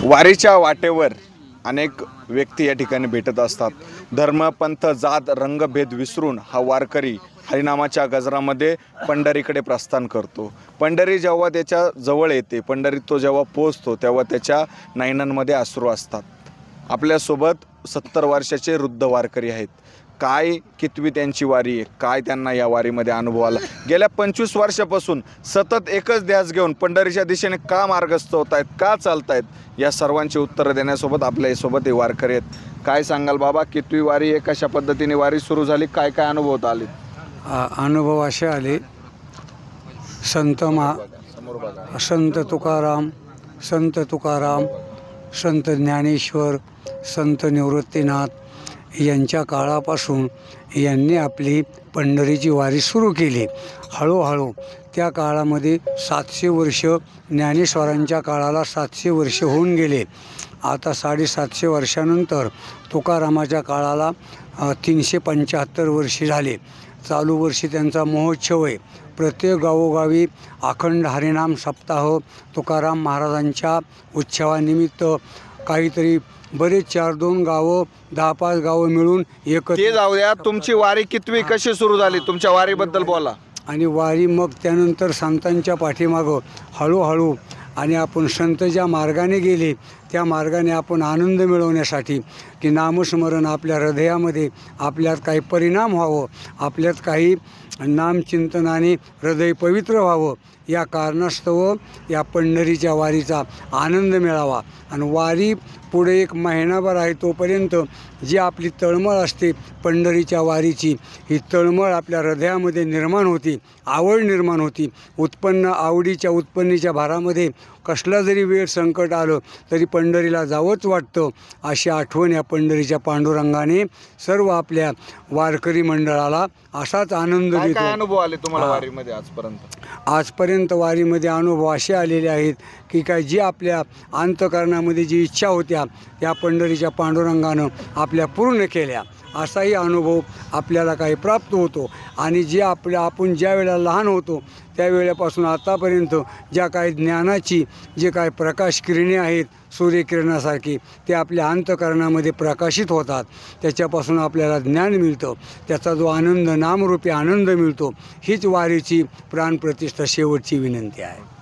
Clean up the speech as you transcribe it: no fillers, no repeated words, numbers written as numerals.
वारीच्या वाटेवर अनेक व्यक्ती या ठिकाणी भेटत असतात। धर्म, पंथ, जात, रंगभेद विसरून हा वारकरी हरिनामाच्या गजरामध्ये पंढरीकडे प्रस्थान करतो। पंढरी जेव्हा त्याच्या जवळ येते, पंढरीत तो जेव्हा पोहोचतो, तेव्हा त्याच्या नयनांमध्ये अश्रू असतात। आपल्यासोबत 70 वर्षाचे वृद्ध वारकरी आहेत। काय कितवी त्यांची वारी आहे, काय त्यांना या वारीमध्ये अनुभव आला, गेल्या 25 वर्षापासून सतत एकच ध्यास घेऊन पंढरीच्या दिशेने का मार्गस्थ होत आहेत, का चालतायत, या सर्वांची उत्तरं देण्यासोबत आपल्यासोबत हे वारकरी आहेत। काय सांगाल बाबा, कितवी वारी आहे, कशा पद्धतीने वारी सुरू झाली, काय काय अनुभव आले? अनुभव असे आले, संत तुकाराम, संत ज्ञानेश्वर, संत निवृत्तीनाथ यांच्या काळापासून यांनी आपली पंढरीची वारी सुरू केली। हळूहळू त्या काळामध्ये 700 वर्ष, ज्ञानेश्वरांच्या काळाला 700 वर्ष होऊन गेले। आता 750 वर्षानंतर तुकारामाच्या काळाला 375 वर्षे झाले। चालू वर्षी त्यांचा महोत्सव आहे। प्रत्येक गावोगावी अखंड हरिनाम सप्ताह तुकाराम महाराजांच्या उत्सवानिमित्त काहीतरी बरेच 4-2 गावं, 10-5 गावं मिळून ते जाऊ द्या, तुमची वारी कितवी, कशी सुरू झाली, तुमच्या वारीबद्दल बोला। आणि वारी मग त्यानंतर संतांच्या पाठीमागं हळूहळू आणि आपण संत ज्या मार्गाने गेले त्या मार्गाने आपण आनंद मिळवण्यासाठी की नामस्मरण आपल्या हृदयामध्ये आपल्यात काही परिणाम व्हावं, आपल्यात काही नामचिंतनाने हृदय पवित्र व्हावं, या कारणास्तव या पंढरीच्या वारीचा आनंद मिळावा। आणि वारी पुढे 1 महिनाभर आहे, तोपर्यंत जी आपली तळमळ असते पंढरीच्या वारीची, ही तळमळ आपल्या हृदयामध्ये निर्माण होती, आवड निर्माण होती। आवडीच्या उत्पन्नीच्या भारामध्ये कसला जरी वेळ संकट आलं तरी पंढरीला जावंच वाटतं। अशी आठवण या पंढरीच्या पांडुरंगाने सर्व आपल्या वारकरी मंडळाला असाच आनंद देतो। काय अनुभव आले तुम्हाला वारीमध्ये आजपर्यंत वारीमध्ये अनुभव असे आलेले आहेत की काय जी आपल्या अंतःकरणामध्ये जी इच्छा होत्या त्या पंढरीच्या पांडुरंगानं आपल्या पूर्ण केल्या, असाही अनुभव आपल्याला काही प्राप्त होतो। आणि जे आपण ज्या वेळेला लहान होतो त्यावेळेपासून आतापर्यंत ज्या काही ज्ञानाची जे काही प्रकाश किरणे आहेत सूर्यकिरणासारखी, ते आपल्या अंतःकरणामध्ये प्रकाशित होतात। त्याच्यापासून आपल्याला ज्ञान मिळतं, त्याचा जो आनंद नामरूपी आनंद मिळतो, हीच वारीची प्राणप्रतिष्ठा शेवटची विनंती आहे।